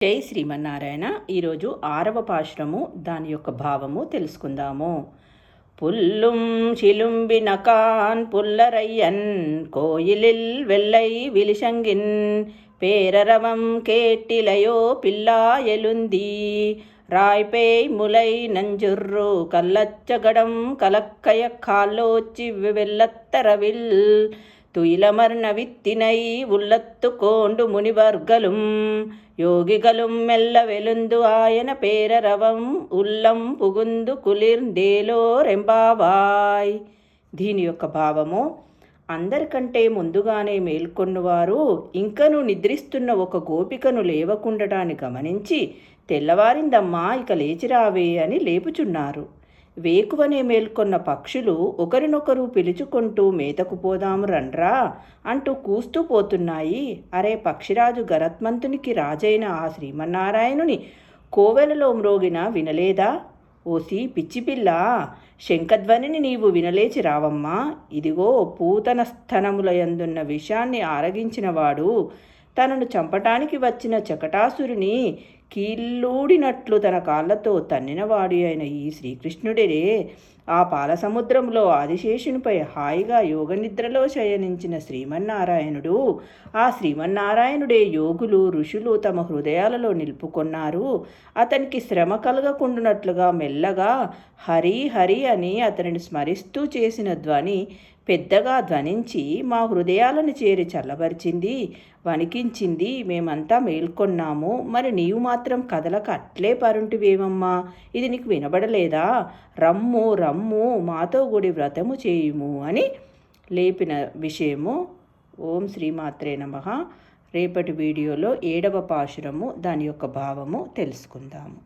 జై శ్రీమన్నారాయణ. ఈరోజు 6వ పాశురము, దాని యొక్క భావము తెలుసుకుందాము. புல்லும் சிலும்பினகான் புல்லரையன் கோயிலில் வெள்ளை விழிசங்கின் பேரரவம் கேட்டிலையோ பில்லா எழுந்தி ராய்பேய் முலை நஞ்சுர்ரு கல்லச்சகடம் கலக்கய காலோச்சி வெள்ளத்தரவில் துயிலமர்ன வித்தினை உள்ளத்து கோண்டு முனிவர்களும் యోగిగలుం మెల్ల వెలుందు ఆయన పేరరవం ఉల్లం పుగుందు కులిర్దేలో రెంబావాయ్. దీని యొక్క భావము, అందరికంటే ముందుగానే మేల్కొన్నవారు ఇంకను నిద్రిస్తున్న ఒక గోపికను లేవకుండటాన్ని గమనించి, తెల్లవారిందమ్మా ఇక లేచిరావే అని లేపుచున్నారు. వేకువనే మేల్కొన్న పక్షులు ఒకరినొకరు పిలుచుకుంటూ మేతకు పోదాము రండ్రా అంటూ కూస్తూ పోతున్నాయి. అరే పక్షిరాజు గరత్మంతునికి రాజైన ఆ శ్రీమన్నారాయణుని కోవెలలో మ్రోగిన వినలేదా? ఓసి పిచ్చిపిల్ల, శంఖధ్వనిని నీవు వినలేచి రావమ్మా. ఇదిగో పూతన స్థనములయందున్న విషాన్ని ఆరగించినవాడు, తనను చంపటానికి వచ్చిన చకటాసురుని కీళ్ళూడినట్లు తన కాళ్లతో తన్నినవాడు అయిన ఈ శ్రీకృష్ణుడే ఆ పాలసముద్రంలో ఆదిశేషునిపై హాయిగా యోగనిద్రలో శయనించిన శ్రీమన్నారాయణుడు. ఆ శ్రీమన్నారాయణుడే యోగులు ఋషులు తమ హృదయాలలో నిలుపుకొన్నారు. అతనికి శ్రమ కలగకుండునట్లుగా మెల్లగా హరి హరి అని అతనిని స్మరిస్తూ చేసిన ధ్వని పెద్దగా ధ్వనించి మా హృదయాలను చేరి చల్లబరిచింది, వణికించింది. మేమంతా మేల్కొన్నాము, మరి నీవు మాత్రం కదలక అట్లే పరుంటివేమమ్మా. ఇది నీకు వినబడలేదా? రమ్ము రమ్ము, మాతో గుడి వ్రతము చేయుము అని లేపిన విషయము. ఓం శ్రీమాత్రే నమః. రేపటి వీడియోలో 7వ పాశురము, దాని యొక్క భావము తెలుసుకుందాము.